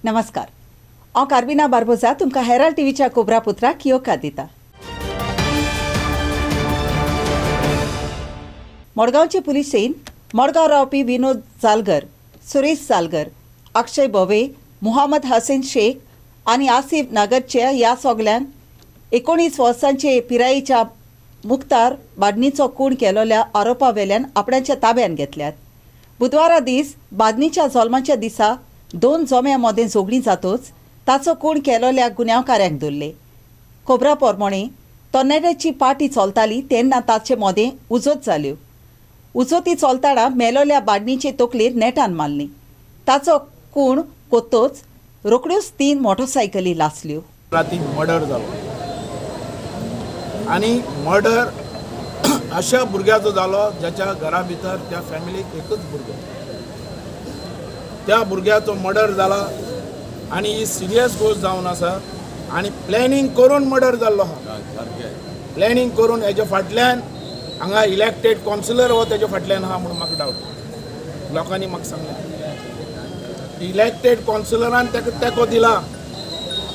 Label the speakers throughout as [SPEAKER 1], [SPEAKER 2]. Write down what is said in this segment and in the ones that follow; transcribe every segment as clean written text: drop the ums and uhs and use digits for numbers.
[SPEAKER 1] नमस्कार, हांव कार्बिना बार्बोजा तुमकां हेराल्ड टीव्हीच्या कोबरा पुत्राक येवकार दिता। मडगांवचे पुलिसेन मडगांव रावपी विनोद जालगर, सुरेश जालगर, अक्षय बोवे, मुहम्मद हसन शेख आनी आसिफ नगरच्या ह्या सगळ्यांक 19 वर्सांचे पिरायेच्या मुख्तार बादनीचो खून केलोल्या आरोपा वेल्यान आपणाच्या ताब्यात घेतल्यात। बुधवारा दीस बादनीच्या जल्माच्या दिसा 2 जोम्यां मदें झगडीं जातूच ताचो खून केलोल्या गुन्यांवकारांक धरले। खबरां प्रमाणे तरणाट्याची पार्टी चलताली तेन्ना ताचे मदें उजत जाल्यो। उजती चलतना मेलोल्या बादनीचे तकलेर नेटान मारली। ताचो खून कोत्तोच रोखड्योच 3 मोटरसायकली लासल्यो।
[SPEAKER 2] राती मर्डर जालो आणि मर्डर अशा भुरग्याचो जालो ज्याच्या घरा भितर त्या फॅमिलीक एकच भुरगो, त्या भुरग्याचो मर्डर जाला आणि ही सिरियस गोष्ट जावन आसा आणि प्लॅनिंग करून मर्डर जाल्लो हा। प्लॅनिंग करून हेजे फाटल्यान हांगा इलेक्टेड कावन्सिलर हो तेजे फाटल्यान आहा म्हणून म्हाका डावट। लोकांनी म्हाका सांगलें इलेक्टेड कावन्सिलरान ताका तेंको दिला।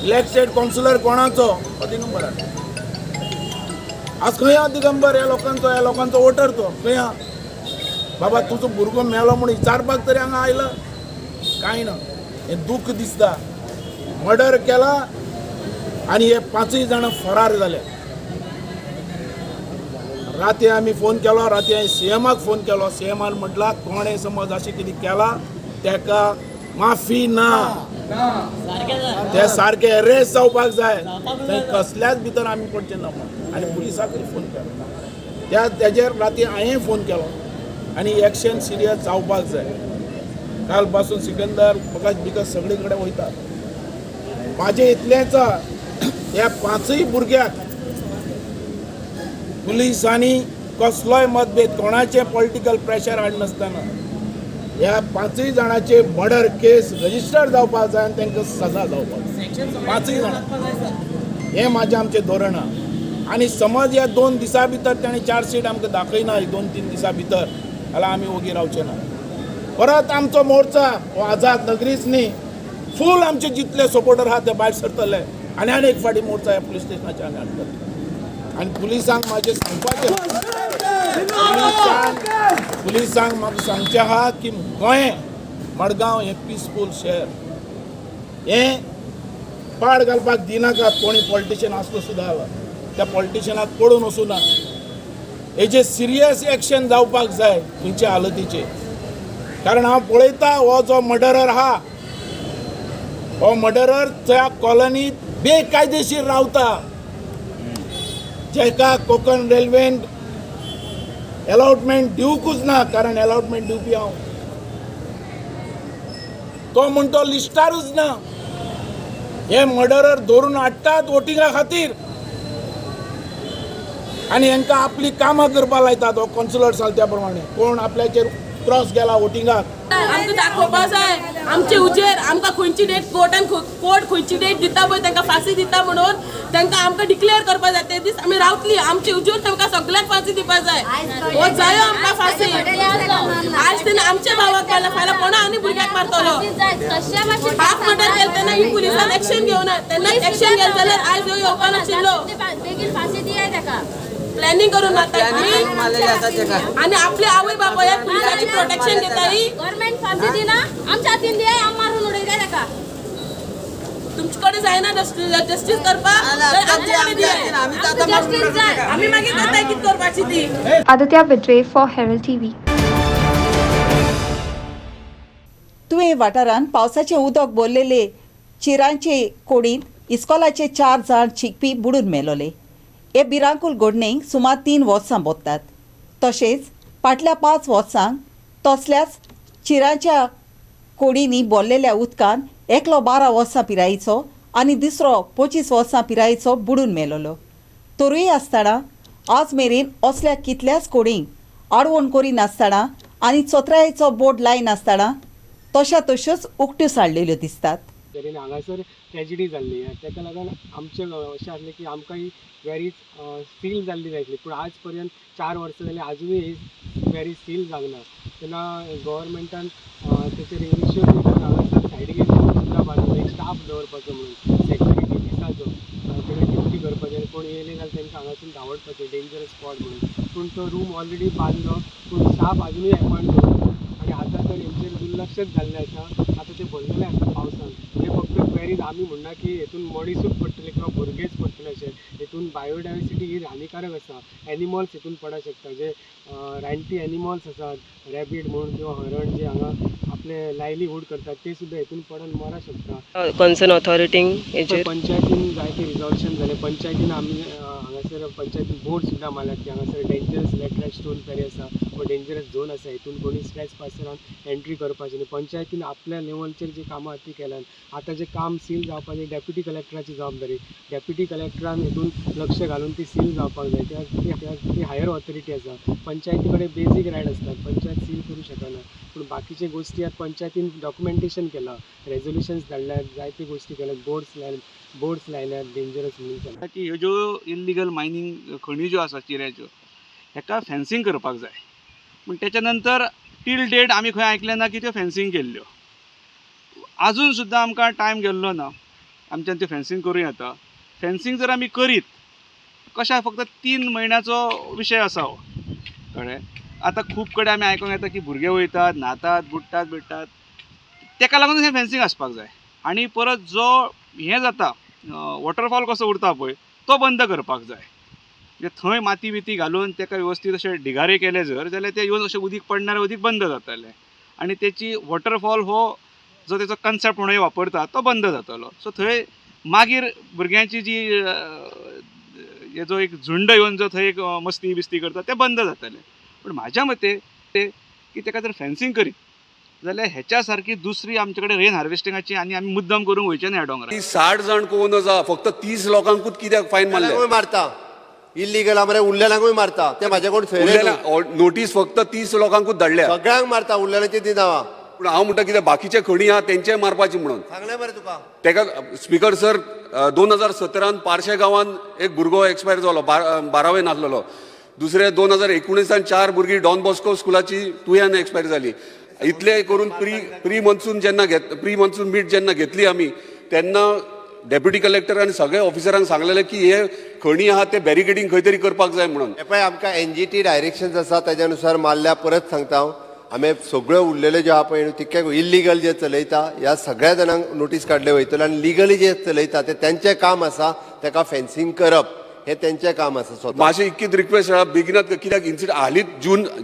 [SPEAKER 2] इलेक्टेड कावन्सिलर कोणाचो हो दिगंबर आज खंय हा दिगंबर? ह्या लोकांचो वोटर तो खंय हा? बाबा तुजो भुरगो मेलो म्हणून विचारपाक तरी हांगा आयला? कांय ना। हे दुःख दिसता। मर्डर केला आणि हे 5 जाण फरार जाले। राती आमी फोन केलो, राती हांवें सीएमाक फोन केलो। सीएमान म्हटला कोणें समज अशें कितें केला तेका माफी ना, ते सारखे अरेस्ट जावपाक जाय, थंय कसल्याच भितर आमी पडचे ना आनी पुलिसाकय फोन केलो। तेजेर राती हांवें फोन केलो आनी एक्शन सिरियस जावपाक जाय। काल पासून सिकंदर प्रकाश बिकास सगळे कडेन वयता। म्हाजें इतलेंच ह्या 5 भुरग्याक पुलिसांनी कसलोय मतभेद कोणाचे पॉलिटिकल प्रेशर हाडनासतना ह्या 5 जाणांचे मर्डर केस रजिस्टर जावपाक जाय आनी तांकां सजा जावपाक जाय। 5 जाणां हें म्हाजें आमचें धोरण आहा। आनी समज ह्या 2 दिसां भितर ताणें चार्जशीट आमकां दाखयना 2-3 दिसां भितर जाल्यार आमी ओगी रावचे ना। परत आमचो मोर्चा हो आझाद नगरीच न्ही, फूल आमचे जितले सपोर्टर आहा ते भायर सरतले आनी एक फाटी मोर्चा ह्या पुलीस स्टेशनाचेर आमी हाडटले। आनी पुलिसांक म्हाजें सांगपाचें, पुलिसांक म्हाका सांगचें आहा की गोंय मडगांव हें पिसफूल शहर, हें पाड घालपाक दिनाकात। कोणी पॉलिटिशियन आसलो सुद्दां त्या पॉलिटिशियनाक पडून वचूं ना। हेजे सिरियस एक्शन जावपाक जाय खंयच्या हालतीचेर। कारण हांव पळयता हो जो मर्डरर आहा हो मर्डरर त्या कॉलनीत बेकायदेशीर रावता, जेका कोकण रेल्वेन अलॉटमेंट दिवकूच ना। कारण अलॉटमेंट दिवपी हांव, तो म्हणतो लिस्टारूच ना। हे मर्डरर धरून हाडटात वोटिंगा खातीर आनी हांकां आपली कामां करपा लायतात। हो कावन्सिलर सांगता त्या प्रमाणे कोण आपल्याचेर क्रॉस गेला वोटिंगाक
[SPEAKER 3] आमकां दाखोवपा जाय आमचे उजेर। आमकां खंयची डेट कोर्ट खंयची डेट दिता पळय तांकां फांसी दिता म्हणून तांकां आमकां डिक्लेअर करपा जाय। ते दीस आमी रावतली, आमचे उजेर तांकां सगळ्यांक फांसी दिवपा जाय। हो जायो आमकां फांसी। आज तेन्ना आमच्या भावाक मारला, फाल्यां कोणा आनी भुरग्याक मारतलो। हाफ मर्डर केलें तेन्ना ही पुलिसान एक्शन घेवना, तेन्ना एक्शन घेतले जाल्यार आज ह्यो येवपा नाशिल्लो। बेगीन फांसी दियाय ताका। प्लॅनिंग करून मारतात आणि आपले आवय बापाय पुलिसाची प्रोटेक्शन घेताय। गव्हर्नमेंट फांसी दिना, आमच्या हातीन दियाय, आम मारून उडयताय ताका। तुमचे जायना जस्टीस करपाक आमी मागीर करताय कितें करपाची ती।
[SPEAKER 4] Aditya Vidre for Herald TV.
[SPEAKER 1] तुवें वाठारांत पावसाचें उदक भरलेले चिरांचे कोडींत इस्कॉलाचे 4 जाण शिकपी बुडून मेलोले। हे भिरांकूळ घडणेक सुमार 3 वर्सां बोगतात। तशेंच फाटल्या 5 वर्सांक तसल्याच चिरांच्या कोडींनी भरलेल्या उदकान एकलो 12 वर्सां पिरायेचो आनी दुसरो 25 वर्सां पिरायेचो बुडून मेलोलो। तरूय आसतना आज मेरेन असल्या कितल्याच कोडींक आडवण करिनासतना आनी चोत्रायेचो बोर्ड लायनासतना तश्योच उक्ट्यो साडलेल्यो दिसतात।
[SPEAKER 5] तरेन हांगासर ट्रेजिडी जाल्ली ताका लागून आमचें अशें आसलें की आमकां ही क्वेरी सील जाल्ली जाय आसली, पूण आज पर्यंत 4 वर्सां जालीं आजुनूय ही क्वेरी सील जावना। तेन्ना गव्हर्मेंटान तेचेर इनिशिएटीव घेवन हांगासर सायडीक सुद्दां बांदलो, एक स्टाफ दवरपाचो म्हणून सेक्युरिटी दिसाचो तेणें ड्युटी करपाचें आनी कोण येयले जाल्यार तांकां हांगासून धांवडपाचें डेंजरस स्पॉट म्हणून. पूण तो रूम ऑलरेडी बांदलो पूण स्टाफ अजुनूय अपॉयंट दवरलो आनी आतां तर हेंचेर दुर्लक्षच जाल्लें आसा. आतां ते भरलेले आसा पावसान. हे फक्त क्वेरीज आमी म्हणना की हेतून मणीसूच पडटले किंवा भुरगेच पडटले अशें. हेतून बायोडायवर्सिटी ही हानिकारक आसा. एनिमल्स हेतून पडूंक शकता जे रानटी एनिमल्स आसात, रॅबीट म्हणून किंवा हरण जे हांगा आपले लायलीहूड करतात ते सुद्दां हेतून पडून मरूंक शकता.
[SPEAKER 6] कन्सर्न ऑथॉरिटींक हेचेर
[SPEAKER 5] पंचायतीन जायते रिजॉल्युशन जालें. पंचायतीन आमी हांगासर पंचायतीन बोर्ड सुद्दां मारल्यात की हांगासर डेंजरस लॅटराइट स्टोन फेरी आसा व डेंजरस झोन आसा. हेतून कोणी स्ट्रेस पासरान एंट्री करपाची न्ही. पंचायतीन आपल्या लेवलचेर जी कामां ती केल्यात. आतां जे काम सील जावपाचें डेप्युटी कलेक्टराची जबाबदारी. डेप्युटी कलेक्टरान हेतून लक्ष घालून ती सील जावपाक जाय. ती हायर ऑथॉरिटी आसा. पंचायती कडेन बेजीक रायट आसतात. पंचायत सील करूं शकना. पूण बाकीचे गोश्टी आतां पंचायतीन डॉक्युमेंटेशन केलां, रेजोल्युशन्स धाडल्यात, जायते गोश्टी केल्यात, बोर्ड्स लायल्यात डेंजरस म्हणून केल्यात.
[SPEAKER 7] की ह्यो ज्यो इल्लिगल मायनींग खणी ज्यो आसा चिऱ्याच्यो हेका फेन्सींग करपाक जाय. पूण तेच्या नंतर टील डेट आमी खंय आयकलें ना की त्यो फेन्सींग केल्ल्यो. आजून सुद्दां आमकां टायम गेल्लो ना आमच्यान त्यो फेन्सींग करूं येता. फेन्सींग जर आमी करीत कशा फक्त 3 म्हयन्याचो विशय आसा हो कळ्ळें. आतां खूब कडेन आमी आयकूंक येता की भुरगे वयतात, न्हातात, बुडटात बिडटात. तेका लागून हें फेन्सींग आसपाक जाय. आनी परत जो हें जाता वॉटरफॉल कसो उरता पळय तो बंद करपाक जाय. म्हणजे थंय माती बिती घालून तेका वेवस्थीत अशे ढिगारे केले जर जाल्यार ते येवन अशें उदीक पडणारें उदीक बंद जातलें आनी तेची वॉटरफॉल हो जो तेचो कन्सेप्ट म्हणून वापरता तो बंद जातलो. सो थंय मागीर भुरग्यांची जी हेजो एक झुंड येवन जो थंय एक मस्ती बिस्ती करता ते बंद जातलें. पूण म्हाज्या मते की तेका जर फेन्सींग करीत जाल्यार हेच्या सारकी दुसरी आमचे कडेन रेन हार्वेस्टिंगाची आनी आमी मुद्दम करूंक वयचे न्हय ह्या डोंगरार.
[SPEAKER 8] 60 जाण कोण आसा फक्त 30 लोकांकूच कित्याक फायन मारले
[SPEAKER 9] मारता इल्लीगल मरे उरलेल्यांकूय मारता. ते म्हाजे कोण
[SPEAKER 8] नोटीस फक्त 30 लोकांकूच धाडल्या.
[SPEAKER 9] सगळ्यांक मारता उरलेल्यांचे दिनावा.
[SPEAKER 8] पूण हांव म्हणटा कितें बाकीचे खणी आहा तेंचे मारपाची म्हणून
[SPEAKER 9] सांगले मरे तुका.
[SPEAKER 8] तेका स्पीकर सर 2017 पारशे गांवांत एक भुरगो एक्सपायर जालो 12वे नासलेलो. दुसरे 2019 4 भुरगीं डॉन बॉस्को स्कुलाची तुयेन एक्सपायर जाली. इतले करून प्री मन्सून मीट जेन्ना घेतली आमी तेन्ना डेप्युटी कलेक्टरान सगळे ऑफिसरांक सांगलेलें की हे खणी आहा ते बॅरिकेडींग खंय तरी करपाक जाय म्हणून.
[SPEAKER 9] हे पळय आमकां NGT डायरेक्शन्स आसा तेज्या अनुसार मारल्या. परत सांगता हांव आमी सगळे उरलेले जे आहा पळय तितके इल्लीगल जे चलयता ह्या सगळ्या जाणांक नोटीस काडले वयतले आनी लिगली जे चलयता ते तेंचें काम आसा. तेका फेन्सींग करप हे तेंचें काम आसा.
[SPEAKER 8] मातशें इतकीच रिक्वेस्ट आहा बेगिनात कित्याक इन्सिडंट हालींच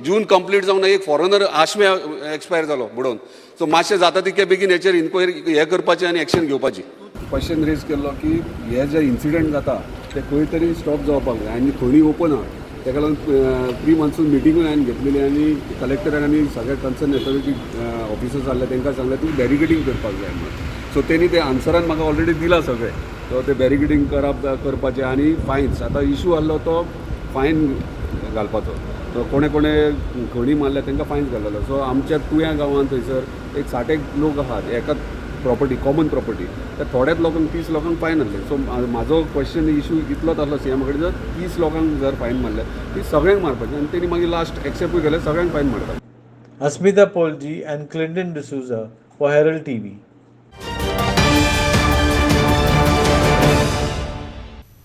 [SPEAKER 8] जून कंप्लीट जावन एक फॉरेनर आश्वे एक्सपायर जालो बुडोवन. सो मातशें जाता तितके बेगीन हेचेर इन्क्वायरी हे करपाचें आनी एक्शन घेवपाची.
[SPEAKER 10] क्वेश्चन रेज केल्लो की हे जे इन्सिडंट जाता ते खंय तरी स्टॉप जावपाक जाय आनी खणी ओपन आहा. तेका लागून प्री मन्सून मिटिंगूय हांवें घेतलेली आनी कलेक्टरान आनी सगळे कन्सर्न ऑथॉरिटी ऑफिसर्स आसले तांकां सांगलें ती बॅरिकेडींग करपाक जाय म्हणून. सो तेणी ते आन्सरान म्हाका ऑलरेडी दिला सगळें. सो ते बॅरिकेडींग करपाचें आनी फायन्स आतां इशू आहलो तो फायन घालपाचो. सो कोणे खणी मारल्या तांकां फायन्स घाललेलो. सो आमच्या तुया गांवांत थंयसर एक 60 लोक आहात एका प्रॉपर्टी कॉमन प्रॉपर्टी तर थोड्याच लोकांक 30 लोकांक फायन आहले. सो म्हाजो क्वेश्चन इशू इतलोच आसलो सीएमा कडेन जर 30 लोकांक जर फायन मारल्या ती सगळ्यांक मारपाची आनी तेणी मागीर लास्ट एक्सेप्टूय केलें सगळ्यांक फायन मारता.
[SPEAKER 11] Asmita Polji and Clinton D'Souza for Herald TV.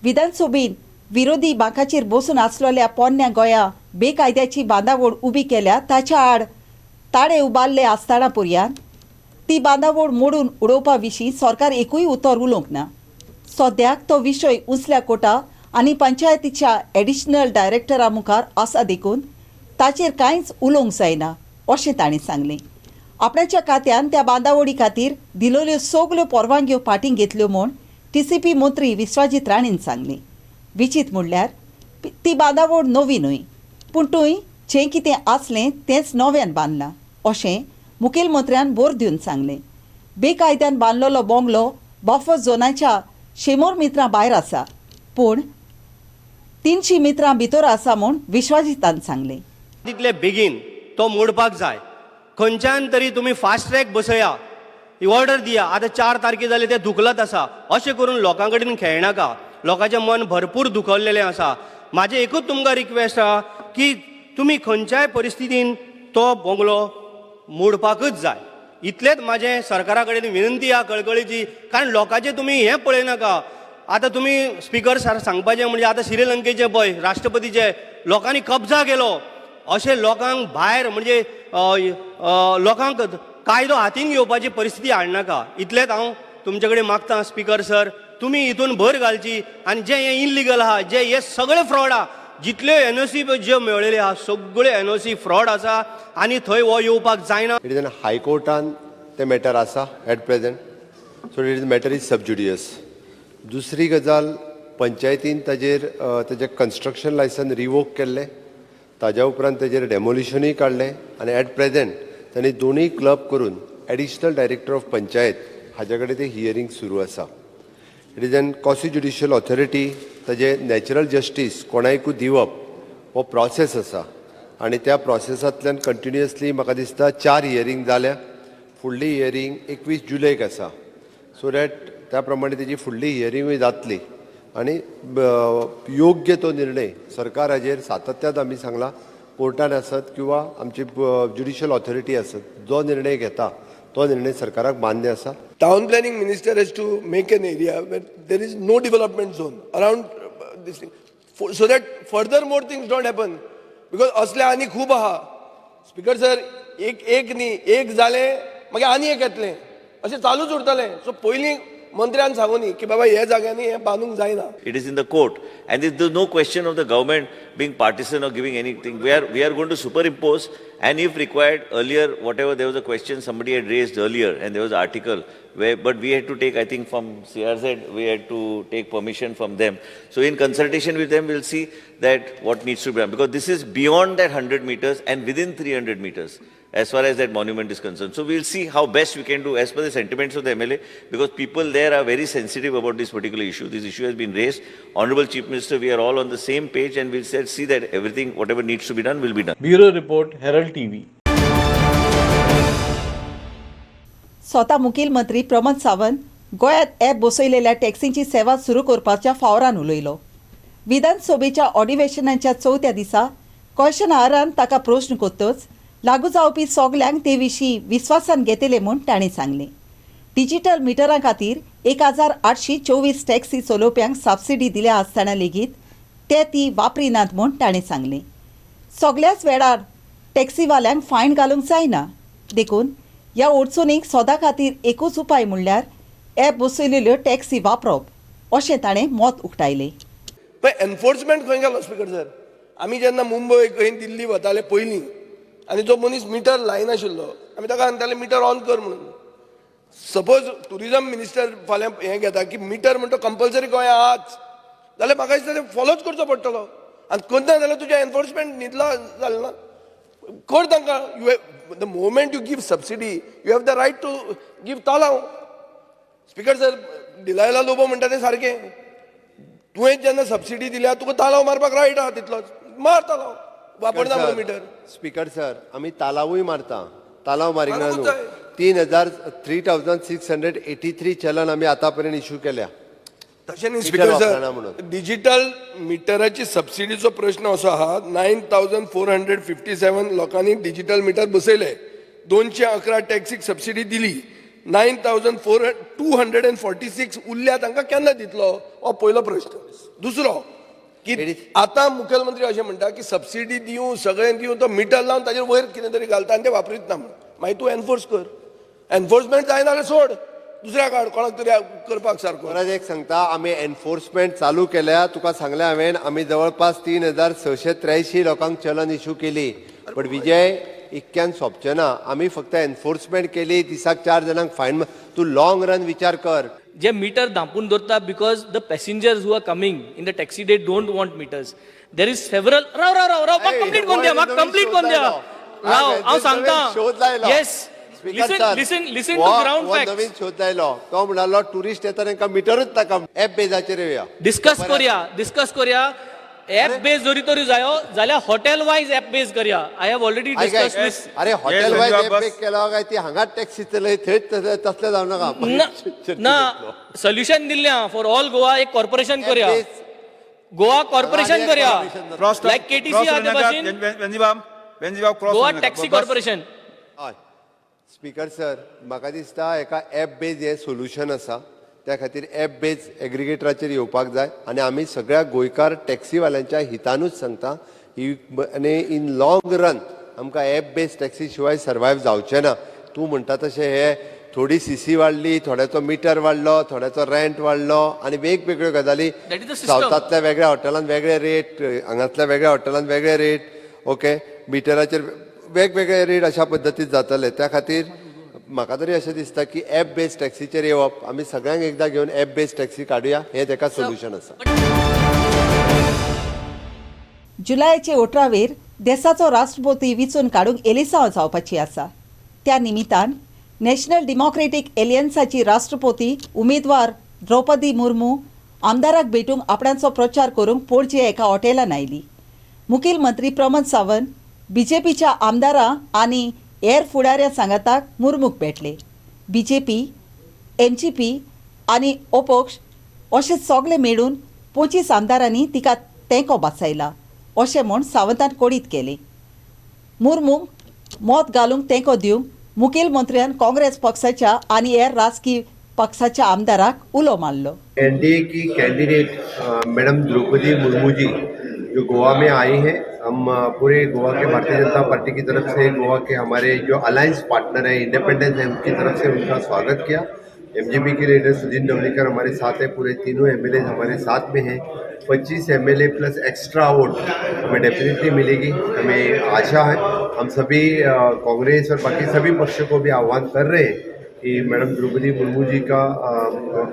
[SPEAKER 1] विधानसभेन विरोधी बांकाचेर बसून आसलेल्या पोरण्या गोंया बेकायद्याची बांदावळ उबी केल्या ताच्या आड ताळे उबारले आसतना पर्यान ती बांदावळ मोडून उडोवपा विशीं सरकार एकूय उतर उलोवंक ना. सद्याक तो विशय उंचल्या कोर्टा आनी पंचायतीच्या एडिशनल डायरेक्टरा मुखार आसा देखून ताचेर कांयच उलोवंक जायना अशें ताणें सांगलें. आपणाच्या खात्यान त्या बांदावळी खातीर दिलोल्यो सगल्यो परवानग्यो फाटीं घेतल्यो म्हूण TCP मंत्री विश्वजीत राणेन सांगलें. विचित म्हणल्यार ती बांदावळ नवी न्हय पूण थंय जें कितें आसलें तेंच नव्यान बांदलां अशें मुखेलमंत्र्यान भर दिवन सांगलें. बेकायद्यान बांदलेलो बंगलो बफर झोनाच्या 100 मिटरां भायर आसा पूण 300 मिटरां भितर आसा म्हूण विश्वजीतान सांगलें.
[SPEAKER 12] तितले बेगीन तो मोडपाक जाय. खंयच्यान तरी तुमी फास्ट ट्रॅक बसया, ही ऑर्डर दिया. आतां 4 तारखे जाले ते दुखलत आसा. अशें करून लोकां कडेन खेळनाका. लोकांचें मन भरपूर दुखवलेलें आसा. म्हाजें एकूच तुमकां रिक्वेस्ट आहा की तुमी खंयच्याय परिस्थितीन तो बंगलो मोडपाकच जाय. इतलेच माझे सरकारा कडेन विनंती आहा कळकळीची, कारण लोकांचे तुमी हें पळयनाका. आतां तुमी स्पिकर सांगपाचें म्हणजे आतां श्रीलंकेचे पळय राष्ट्रपतीचे लोकांनी कब्जा केलो, अशे लोकांक भायर म्हणजे लोकांक कायदो हातीन घेवपाची परिस्थिती हाडनाका. इतलेंच हांव तुमचे कडेन मागता स्पिकर सर, तुमी हितून भर घालची आनी जे हे इल्लिगल आहा, जे हे सगळे फ्रॉड आहा, जितल्यो एनओसी ज्यो मेळयल्यो आहा सगळ्यो एनओसी फ्रॉड आसा आनी थंय हो येवपाक जायना.
[SPEAKER 9] इट इज एन हायकोर्टान ते मॅटर आसा at present, so it is matter is sub judice. दुसरी गजाल, पंचायतीन तेजें कन्स्ट्रक्शन लायसन रिवोक केल्लें, ताज्या उपरांत तेजेर डेमोलिशनूय काडलें आनी एट प्रेझेंट तांणी दोनूय क्लब करून एडिशनल डायरेक्टर ऑफ पंचायत हाजे कडेन ते हियरींग सुरू आसा. It is N quasi judicial authority, ताजे नॅचरल जस्टीस कोणायकूय दिवप हो प्रोसेस आसा आनी त्या प्रोसेसांतल्यान कंटिन्युअसली म्हाका दिसता 4 हियरींग जाल्या. फुडली हियरींग 21 जुलैक आसा, सो दॅट त्या प्रमाणे तेजी फुडली हियरींगूय जातली आनी योग्य तो निर्णय सरकार हाजेर सातत्यान आमी सांगला कोर्टान आसत किंवा आमची ज्युडिशियल ऑथॉरिटी आसत, जो निर्णय घेता तो निर्णय सरकाराक मान्य आसा.
[SPEAKER 2] Town planning minister has to make an area where there is no development zone around this thing, so that further more things don't happen, because असले आनी खूब आहा. स्पीकर सर, एक न्ही, एक जालें मागीर आनी एक येतलें अशें चालूच उरतलें. सो पयलीं मंत्र्यान सांगूनी की बाबा हे जाग्यांनी हें बांदूंक जायना.
[SPEAKER 13] It is in the court, and there is no question of the government being partisan or giving anything. We are going to superimpose, and if required, earlier whatever there was a question somebody had raised earlier, and there was an article where, but we had to take, I think from CRZ, we had to take permission from them. So in consultation with them, we'll see that what needs to be done, because this is beyond that 100 meters and within 300 meters. As far as that monument is concerned. So we'll see how best we can do as per the sentiments of the MLA, because people there are very sensitive about this particular issue. This issue has been raised. Honorable Chief Minister, we are all on the same page, and we'll see that everything, whatever needs to be done, will be done.
[SPEAKER 11] Bureau Report, Herald TV.
[SPEAKER 1] स्वता मुखेल मंत्री प्रमोद सावंत गोंयांत app बसयलेल्या टॅक्सींची सेवा सुरू करपाच्या फावरान उलयलो. विधानसभेच्या अधिवेशनाच्या 4थ्या दिसा क्वेश्चन आवरान ताका प्रश्न कोत्तच लागू जावपी सगल्यांक ते विशीं विस्वासान घेतले म्हूण ताणें सांगलें. डिजिटल मिटरां खातीर 1824 टॅक्सी चलोवप्यांक सबसिडी दिल्या आसतना लेगीत ते ती वापरिनात म्हूण ताणें सांगलें. सगळ्याच वेळार टॅक्सीवाल्यांक फायन घालूंक जायना. देखून ह्या अडचणीक सोदा खातीर एकूच उपाय म्हणल्यार ॲप बसयलेल्यो टॅक्सी वापरप अशें ताणें मत उक्तायलें.
[SPEAKER 2] पण एनफोर्समेंट खंय गेलो स्पीकर सर? आमी जेन्ना मुंबय खंय दिल्ली वताले पयलीं आनी जो मनीस मिटर लायनाशिल्लो आमी ताका सांगताले मिटर ऑन कर म्हणून. सपोज टुरिजम मिनिस्टर फाल्यां हें घेता की मिटर म्हणटा कंपल्सरी गोंया आच, जाल्यार म्हाका दिसता तें फॉलोच करचो पडटलो. आनी करना जाल्यार तुजें एनफोर्समेंट न्हिदला जालें ना. कर तांकां. The moment you give subsidy you have the right to give तालाव. स्पीकर सर, डिलायला लोबो म्हणटा तें सारकें. तुवें जेन्ना सबसिडी दिल्या तुका तालाव मारपाक रायट आहा तितलोच, मार तालाव. वापरना म्हणून मिटर.
[SPEAKER 9] स्पीकर सर, आमी तालावूय मारता, तालाव मारिना न्हू. 3683 चलन आमी आतां पर्यंत इश्यू केल्या.
[SPEAKER 2] तशें न्ही स्पीकर सर, डिजिटल मिटराची सबसिडीचो प्रश्न असो आहा. 9457 लोकांनी डिजिटल मिटर बसयले. 211 टॅक्सीक सबसिडी दिली. 9246 उरल्या तांकां केन्ना दितलो हो पयलो प्रश्न. दुसरो की आतां मुखेलमंत्री अशें म्हणटा की सबसिडी दिवं सगळें दिवं, तो मिटर लावन ताजेर वयर कितें तरी घालता आनी तें वापरीत ना म्हणून. मागीर तूं एनफोर्स कर. एनफोर्समेंट जायना जाल्यार सोड, दुसऱ्या काड कोणाक तरी करपाक सारको.
[SPEAKER 9] परत एक सांगता, आमी एनफोर्समेंट चालू केल्या. तुका सांगलें हांवें, आमी जवळपास 3683 लोकांक चलन इश्यू केली. बट विजय, इतक्यान सोंपचें ना. आमी फक्त एनफोर्समेंट केली, दिसाक 4 जाणांक फायन. तूं लॉंग रन विचार कर.
[SPEAKER 14] जे मीटर धांपून दवरता because the passengers who are coming in the taxi they don't want meters. There is several. राव म्हाका कंप्लीट कोन्न द्या, म्हाका कंप्लीट कोन्न द्या. राव, हांव सांगता. Yes, listen to ground facts.
[SPEAKER 9] नवीन शोध लायलो. तो म्हणालो टुरिस्ट येता तांकां मिटरूच नाका. ॲप बेजाचेर येवया,
[SPEAKER 14] डिस्कस करूया. ॲप बेस जरी तरी जायो जाल्यार हॉटेल वायज ॲप बेस करया. I have already discussed this.
[SPEAKER 9] अरे हॉटेल वायज ॲप बेस केलो काय ती हांगा टॅक्सी चलय थंय तसलें जावं नाका.
[SPEAKER 14] ना, सोल्युशन दिल्लें फॉर ऑल गोवा. एक कॉर्पोरेशन करया. गोवा कॉर्पोरेशन करया, लायक केटीसी आहा ते भाशेन Goa taxi corporation.
[SPEAKER 9] Speaker sir, म्हाका दिसता एका ॲप बेज हे सोल्युशन आसा, त्या खातीर ॲप बेज एग्रिगेटराचेर येवपाक जाय आनी आमी सगळ्या गोंयकार टॅक्सीवाल्यांच्या हितानूच सांगता ही आनी इन लॉंग रन आमकां ॲप बेज टॅक्सी शिवाय सर्वायव जावचें ना. तूं म्हणटा तशें हे थोडी CC वाडली, थोड्याचो मिटर वाडलो, थोड्याचो रेंट वाडलो आनी वेगवेगळ्यो गजाली. सावथांतल्या वेगळ्या हॉटेलांत वेगळे रेट, हांगातल्या वेगळ्या हॉटेलांत वेगळे रेट, ओके, मिटराचेर वेगवेगळे रेट अशा पद्दतीन जातले. त्या खातीर म्हाका तरी अशें दिसता की ॲप बेज टॅक्सीचेर येवप, आमी सगळ्यांक एकदां घेवन ॲप बेज टॅक्सी काडुया, हें तेका सोल्युशन आसा.
[SPEAKER 1] जुलयाचे 18 देशाचो राष्ट्रपती वेंचून काडूंक एलिसांव जावपाची आसा. त्या निमित्तान नॅशनल डेमोक्रेटीक एलियन्साची राष्ट्रपती उमेदवार द्रौपदी मुर्मू आमदाराक भेटूंक आपणाचो प्रचार करूंक पणजे एका हॉटेलान आयली. मुखेल मंत्री प्रमोद सावंत, BJPच्या आमदारां आनी हेर फुडाऱ्या सांगाताक मुर्मूक भेटले. BJP, MGP आनी अपक्ष अशे सगळे मेळून 25 आमदारांनी तिका तेंको बसयला अशें म्हूण सावंतान कोडीत केलें. मुर्मूक मत घालूंक तेंको दिवंक मुखेल मंत्र्यान काँग्रेस पक्षाच्या आनी हेर राजकीय पक्षाच्या आमदाराक उलो मारलो.
[SPEAKER 9] NDA की कैंडिडेट मैडम द्रौपदी मुर्मू जी जो गोवा में आई हैं, हम पूरे गोवा के भारतीय जनता पार्टी की तरफ से गोवा के हमारे जो अलायंस पार्टनर हैं, इंडिपेंडेंस हैं, उनकी तरफ से उनका स्वागत किया. MGP के लीडर सुदीन डवलीकर हमारे साथ हैं, पूरे तीनों MLA हमारे साथ में हैं. 25 MLA प्लस एक्स्ट्रा वोट हमें डेफिनेटली मिलेगी, हमें आशा है. हम सभी कांग्रेस और बाकी सभी पक्षों को भी आह्वान कर रहे हैं कि मैडम द्रौपदी मुर्मू जी का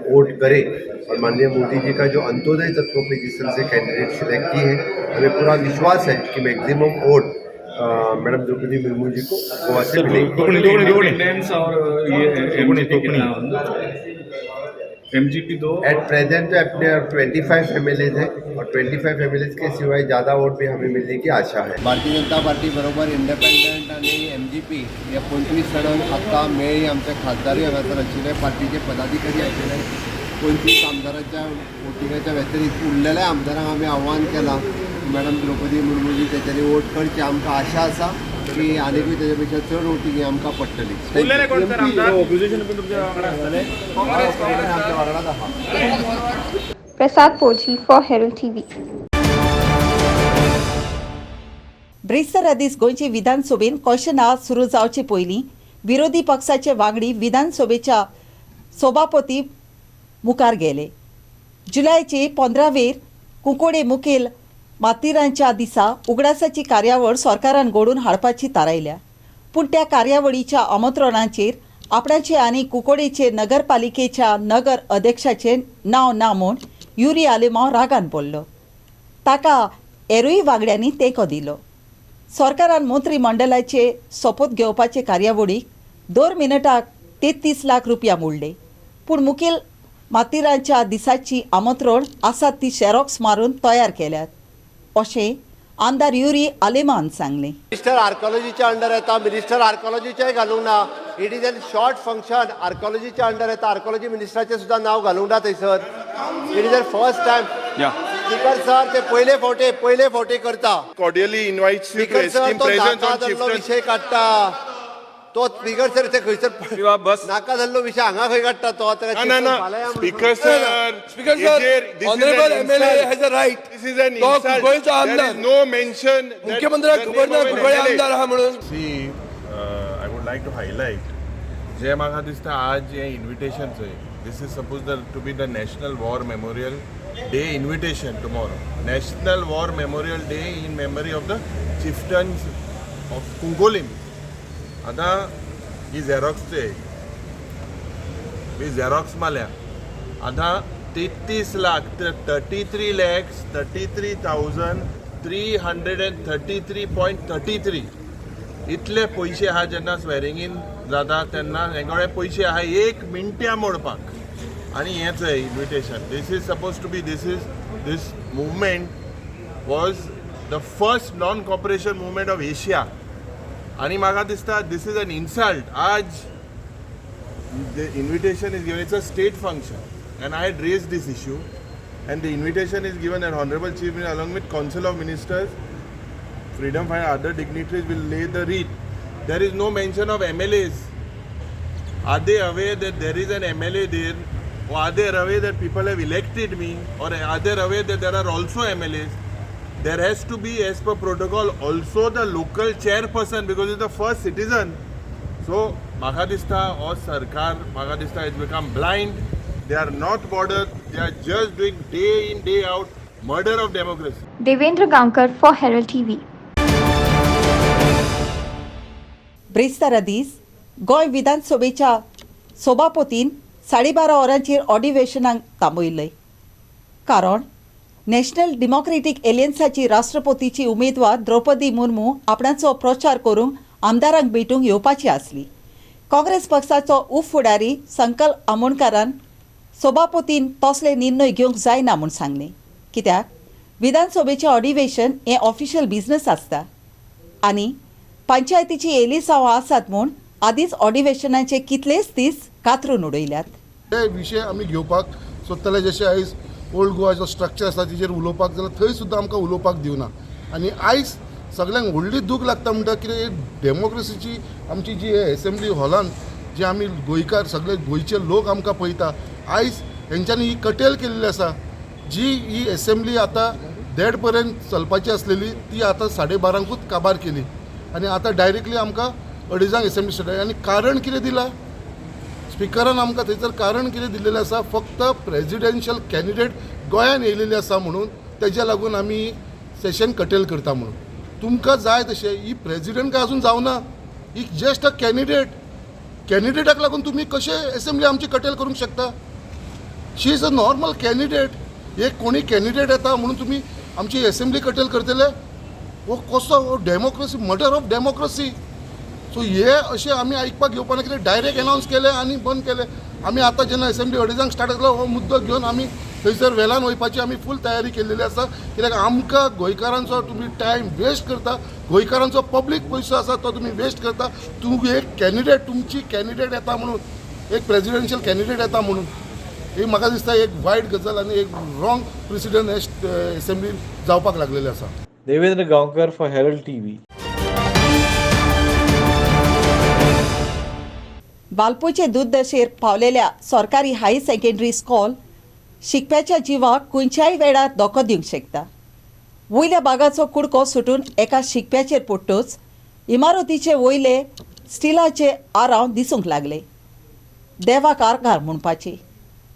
[SPEAKER 9] वोट करें और माननीय मोदी जी का जो अंत्योदय तत्व पे जिस तरह से कैंडिडेट सिलेक्ट की है, हमें पूरा विश्वास है कि maximum vote madam Draupadi Murmu ji को गोवा से
[SPEAKER 10] MGP दो
[SPEAKER 9] एट प्रेजेंट अपने 25 MLAs हैं और 25 MLAs के सिवाय ज़्यादा वोट भी हमें मिलने की आशा है. भारतीय जनता पार्टी बरोबर इंडिपेंडंट आणि MGP या 25 जाणांक आतां मेळ्ळी. आमचे खासदारूय हांगासर आशिल्ले, पार्टीचे पदाधिकारी आशिल्ले. 25 आमदारांच्या वोटिंगाच्या व्यतिरिक्त उरलेल्या आमदारांक आमी आव्हान केलां मॅडम द्रौपदी मुर्मू जी तेच्यानी वोट करचे. आमकां आशा आसा की आनीकूय तेच्या पेक्षा चड वोटींग ही आमकां पडटली.
[SPEAKER 4] Prasad Poji for Herald TV.
[SPEAKER 1] ब्रेस्तर आदीस गोंयचे विधानसभेन क्वेश्चनां सुरू जावचे पयलीं विरोधी पक्षाचे वांगडी विधानसभेच्या सभापती मुखार गेले. जुलयाचे 15 कुंकोडे मुखेल माथेरानच्या दिसा उगडासाची कार्यावळ सरकारान घडोवन हाडपाची थारायल्या. पूण त्या कार्यावळीच्या आमंत्रणाचेर आपणाचे आनी कुंकोडेचे नगरपालिकेच्या नगर अध्यक्षाचे नांव ना म्हूण युरी आलेमांव रागान बोल्लो. ताका हेरूय वांगड्यांनी तेंको दिलो. सरकारान मंत्रिमंडळाचे सोपूत घेवपाचे कार्यावळीक 2 मिनटाक 33 लाख रुपया मोडले. पूण मुखेल माथेरानच्या दिसाची आमंत्रण आसा ती शेरोक्स मारून तयार केल्यात अशें आमदार युरी आलेमान सांगलें.
[SPEAKER 9] मिनिस्टर आर्कोलॉजीच्या अंडर येता, मिनिस्टर आर्कोलॉजीचेय घालूंक ना. It is an short function. आर्कोलॉजीच्या अंडर येता, आर्कोलॉजी मिनिस्टराचें सुद्दां नांव घालूंक ना थंयसर. It is an first time. Speaker sir ते पयले फावटी करता.
[SPEAKER 2] कॉर्डियली इन्व्हाइट
[SPEAKER 9] स्पीकर सर तो नाका जाल्लो विशय काडटा. तो स्पीकर सर ते खंयसर नाका जाल्लो विशय हांगा खंय काडटा तो.
[SPEAKER 2] Speaker sir
[SPEAKER 12] honourable MLA has a right.
[SPEAKER 2] This is an insult. There is no mention.
[SPEAKER 12] मुख्यमंत्र्याक खबर ना कुंकळे आमदार आहा म्हणून.
[SPEAKER 10] I would like to highlight जे म्हाका दिसता आज हे इन्विटेशन चोय. This is suppose to be the national war memorial day invitation tomorrow. National war memorial day in memory of the chieftains of Cuncolim. आता ही झेरॉक्सचे मी झेरॉक्स मारल्या. आता 33 लाख 33,333,333.33 इतले पयशे आहा. जेन्ना स्वेरिंगीन जाता तेन्ना हेंगडे पयशे आहा 1 मिनट्या मोडपाक. आनी हेंच invitation. This is suppose to be this movement was the first non cooperation movement of Asia. आणि म्हाका दिसता दिस इज एन इन्सल्ट. आज the invitation is given. It's a state function and I had raised this issue and the invitation is given and Honorable Chief Minister along with Council of Ministers, Freedom Fighter, other dignitaries will lay the wreath. There is no mention of MLAs
[SPEAKER 2] Are they aware that there is an MLA there? Or are they aware that people have elected me? Or are they aware that there are also MLAs? There has to be, as per protocol, also the local chairperson because it's the first citizen. So, Magadista or Sarkar, Magadista has become blind. They are not bothered. They are just doing day in, day out murder of democracy.
[SPEAKER 4] Devendra Gankar for Herald TV.
[SPEAKER 1] ब्रेस्तारा दीस गोंय विधानसभेच्या सभापतीन 12:30 वरांचेर अधिवेशनाक थांबयलें. कारण national democratic एलियन्साची राष्ट्रपतीची उमेदवार द्रौपदी मुर्मू आपणाचो प्रचार करूंक आमदारांक भेटूंक येवपाची आसली. काँग्रेस पक्षाचो उपफुडारी संकल्प आमोणकारान सभापतीन तसले निर्णय घेवंक जायना म्हूण सांगलें. कित्याक विधानसभेचें अधिवेशन हें ऑफिशियल बिझनस आसता आनी पंचायतीची एलिसांवां आसात म्हूण आदींच अधिवेशनाचे कितलेच दीस कातरून उडयल्यात.
[SPEAKER 2] हे विशय आमी घेवपाक सोदताले जशें आयज ओल्ड गोवा जो स्ट्रक्चर आसा तेजेर उलोवपाक जाल्यार थंय सुद्दां आमकां उलोवपाक दिवना. आनी आयज सगळ्यांक व्हडली दूख लागता म्हणटा कितें डेमोक्रेसीची आमची जी एसेंब्ली हॉलान जे आमी गोंयकार सगळे गोंयचे लोक आमकां पळयता आयज हेंच्यांनी ही कटेल केल्ली आसा. जी ही एसेंब्ली आतां 1:30 पर्यंत चलपाची आसलेली ती आतां 12:30 काबार केली आनी आतां डायरेक्टली आमकां 2:30 एसेंब्ली स्टार्ट. आनी कारण कितें दिलां स्पिकरान आमकां थंयसर कारण कितें दिल्लेलें आसा फक्त प्रेजिडेंशियल कॅन्डिडेट गोंयान येयलेली आसा म्हणून तेज्या लागून आमी सेशन कटेल करता म्हणून. तुमकां जाय तशें ही प्रेजिडेंट काय अजून जावना ही जस्ट अ कॅन्डिडेटाक लागून तुमी कशें एसेंब्ली आमची कटेल करूंक शकता. शी इज अ नॉर्मल कॅन्डिडेट. एक कोणी कॅन्डिडेट येता म्हणून तुमी आमची एसेंब्ली कटेल करतले वो कसो democracy murder of democracy. So हे अशें आमी आयकपाक येवपा ना कितें डायरेक्ट अनावन्स केलें आनी बंद केलें. आमी आतां जेन्ना एसेंब्ली 2:30 स्टार्ट जालो हो मुद्दो घेवन आमी थंयसर वेलान वयपाची आमी फूल तयारी केल्लेली आसा. कित्याक आमकां गोंयकारांचो तुमी टायम वेस्ट करता. गोंयकारांचो पब्लीक पयसो आसा तो तुमी वेस्ट करता. तुमी एक कॅन्डिडेट तुमची कॅन्डिडेट येता म्हणून एक प्रेजिडेंशियल कॅन्डिडेट येता म्हणून ही म्हाका दिसता एक वायट गजाल आनी एक रॉंग प्रेसिडेंट एसेंब्लीन जावपाक लागलेलें आसा.
[SPEAKER 11] Devendra Gaonkar for Herald TV.
[SPEAKER 1] बालपूचे दूद दशेर पावलेल्या सरकारी हायर सेकंडरी स्कूल शिकप्याच्या जिवाक खंयच्याय वेळार धोको दिवंक शकता. वयल्या भागाचो कुडको सुटून एका शिकप्याचेर पडटूच इमारतीचे वयले स्टिलाचे आराव दिसूंक लागले. देवाक आर्गार म्हणपाचे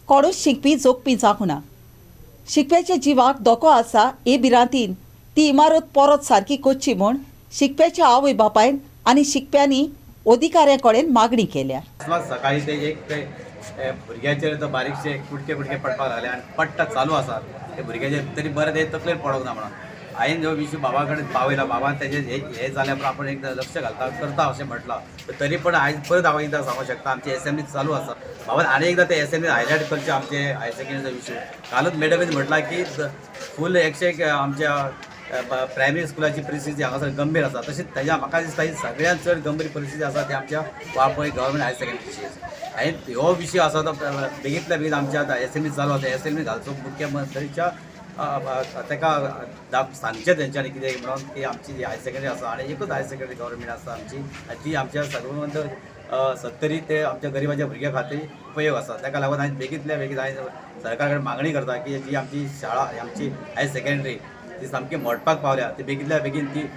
[SPEAKER 1] कोणूच शिकपी जोखमी जावंक ना. शिकप्याच्या जिवाक धोको आसा हे भिरांतीन ती इमारत परत सारकी करची म्हूण शिकप्याच्या आवय बापायन आनी शिकप्यांनी अधिकाऱ्यां कडेन मागणी केल्या.
[SPEAKER 15] सकाळी ते एक भुरग्याचेर तो बारीकशे कुडके पडपाक लागले आनी पडटा चालू आसा ते भुरग्याचेर तरी बरें ते तकलेर पडोंक ना म्हणून हांवें जो विशय बाबा कडेन पावयला. बाबान तेजेर हे जाल्या उपरांत आपण एकदां लक्ष घालता करता अशें म्हटलां तरी पण आयज परत हांव एकदां सांगूंक शकता आमची एसेंब्ली चालू आसा. बाबान आनी एकदां ते एसेंब्ली हायलायट करचे आमचे हायर सेकंडरीचो विशय. कालूच मॅडमीन म्हटलां की फूल 101 आमच्या प्रायमरी स्कुलाची परिस्थिती हांगासर गंभीर आसा. तशीच तेज्या म्हाका दिसता ही सगळ्यांत चड गंभीर परिस्थिती आसा ती आमच्या वापय गव्हर्मेंट हायर सेकंडरीची. हांवें हो विशय आसा तो बेगींतल्या बेगीन आमच्या आतां एसेंब्ली चालू आसा एसेंब्ली घालचो मुख्यमंत्रीच्या ताका सांगचें तेंच्यांनी कितें म्हणून की आमची हायर सेकंडरी आसा आनी एकूच हायर सेकंडरी गव्हर्मेंट आसा आमची आनी ती आमच्या सर्वमंत 70 ते आमच्या गरिबाच्या भुरग्यां खातीर उपयोग आसा. ताका लागून हांवें बेगींतल्या बेगीन हांवें सरकारा कडेन मागणी करता की जी आमची शाळा आमची हायर सेकंडरी ती सामकी मोडपाक पावल्या ती बेगींतल्या बेगीन ती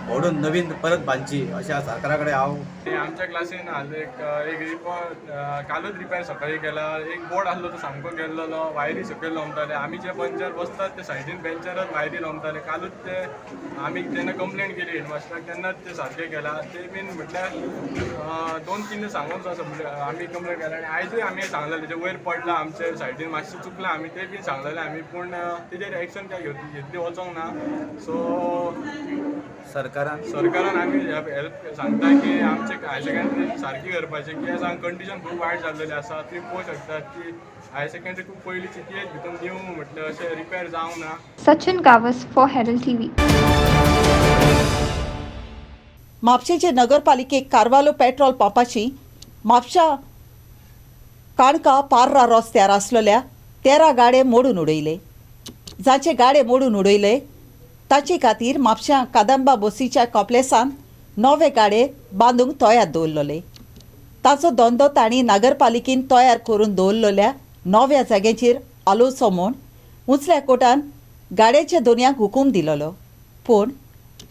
[SPEAKER 15] मोडून नवीन परत बांदची अशा सरकारा कडेन हांव.
[SPEAKER 5] आमच्या क्लासीन एक रिपोर्ट कालूच रिपेर सकाळी केला. एक बोर्ड आसलो तो सामको गेल्लो वायरी सकयल लोंबताले. आमी जे बेंचार बसतात ते सायडीन बेंचारच वायरी लोंबताले. कालूच ते आमी जेन्ना कंप्लेंट केली हेडमास्टराक तेन्नाच ते सारकें केला. ते बीन म्हटल्यार 2-3 सांगूंक जाय आमी कंप्लेंट केला आनी आयजूय आमी सांगलेलें तेजे वयर पडला आमचे सायडीन मातशें चुकलां आमी ते बीन सांगलेलें आमी पूण तेजेर एक्शन काय घेतली वचोंक ना. सो सरकारान आमी हेल्प सांगता की आमचे हायर सेकंडरी सारकी करपाचें कित्याक सांग कंडिशन खूब वायट जाल्लेली आसा. तुमी पळोवंक शकतात की हायर सेकंडरी खूब पयलींची ती भितर न्यू म्हटल्यार अशें रिपेर जावंक ना.
[SPEAKER 4] Sachin Gawas for Herald TV.
[SPEAKER 1] म्हापशेचे नगरपालिकेक कारवालो पेट्रोल पंपाची म्हापशा काणका पार्रा रस्त्यार आसलेल्या 13 गाडे मोडून उडयले. जाचे गाडे मोडून उडयले ताचे खातीर म्हापशा कादंबा बसीच्या कॉम्प्लेक्सान 9 गाडे बांदूंक तयार दवरलेले. ताचो धंदो तांणी नगरपालिकेन तयार करून दवरलेल्या 9 जाग्यांचेर आलोवचो म्हूण उंचल्या कोर्टान गाड्याच्या दोनयांक हुकूम दिलोलो. पूण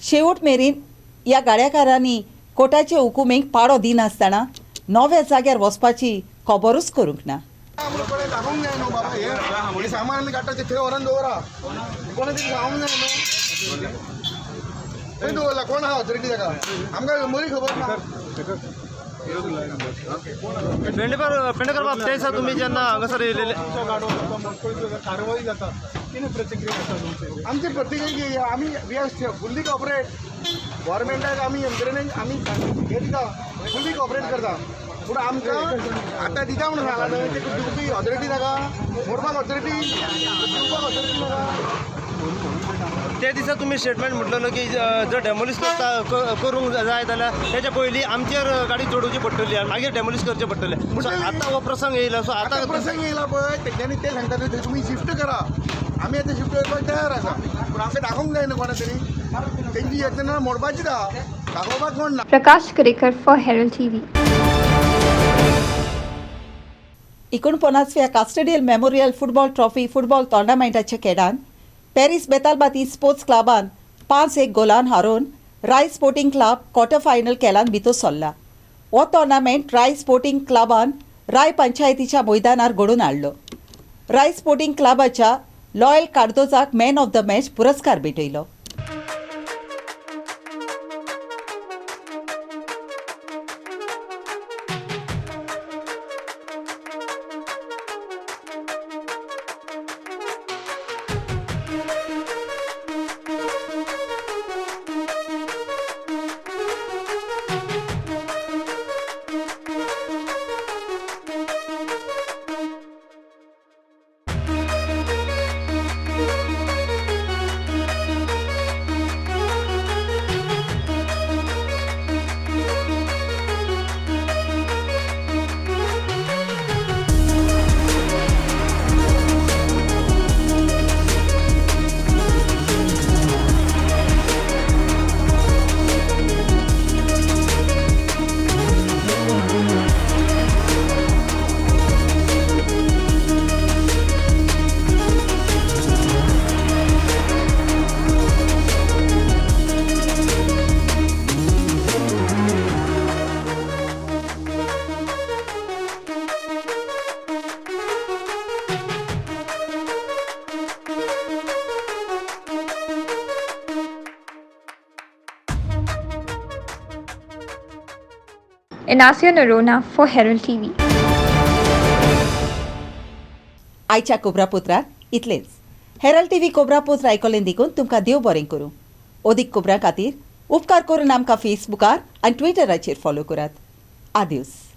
[SPEAKER 1] शेवट मेरेन ह्या गाड्याकारांनी कोर्टाचे हुकुमेक पाडो दिनासतना 9 जाग्यार वचपाची खबरूच करूंक ना.
[SPEAKER 2] दाखोवंक जाय न्हू बाबा हे सामान आमी काडटा ते थंय व्हरून दवरा कोणा तरी जावंक जाय न्हू थंय दवरला कोण आहा ऑथॉरिटी ताका आमकां बरी खबर ना.
[SPEAKER 12] पेंडेकर बाब ते सर तुम्ही जेन्ना हांगासर येयलेले
[SPEAKER 2] कारवाई जाता कितें प्रतिक्रिया आसा आमची प्रतिक्रिया आमी वी आर फुल्ली कॉपरेट गव्हर्मेंटाक आमी यंत्रणेक आमी हे दिता फुल्ली कॉपरेट करता. पूण आमकां आतां दिता म्हणून सांगला न्हय ते दिवपी ऑथॉरिटी नाका मोडपाक ऑथॉरिटी दिवपाक ऑथॉरिटी नाका.
[SPEAKER 12] ते दिसा तुम्ही स्टेटमेंट म्हटलेलो की जर डेमोलिश करूंक जाय जाल्यार तेच्या पयलीं आमचेर गाडी जोडोवची पडटली आनी मागीर डेमोलिश करचें पडटलें. सो आतां हो प्रसंग येयला सो आतां
[SPEAKER 2] प्रसंग येयला पळय तेंच्यांनी ते सांगता थंय तुमी शिफ्ट करा आमी आतां शिफ्ट करपाक तयार आसा. पूण आमकां दाखोवंक जाय न्हू कोणा तरी तेंची यत्ना मोडपाची दाखोवपाक कोण ना.
[SPEAKER 4] Prakash Karekar for Herald TV.
[SPEAKER 1] 49व्या कास्टेडियल मेमोरियल फुटबॉल ट्रॉफी फुटबॉल टोर्नामेंटाच्या खेळांत पॅरीस बेतालबाती स्पोर्ट्स क्लबान 5-1 गोलान हारोवन Raia sporting club quarter final खेळांत भितर सरला. हो टोर्नामेंट राय स्पोर्टिंग क्लबान राय पंचायतीच्या मैदानार घडोवन हाडलो. राय स्पोर्टिंग क्लबाच्या लॉयल कार्दोजाक मॅन ऑफ द मॅच पुरस्कार भेटयलो.
[SPEAKER 4] Inacio Norona for Herald TV.
[SPEAKER 1] आयच्या खबरापत्रांत इतलेंच. हेरल्ड टीव्ही खबरापत्र आयकलें देखून तुमकां देव बरें करूं. अदीक खबरां खातीर उपकार करून आमकां फेसबुकार आनी ट्विटराचेर फॉलो करात. आदिवस.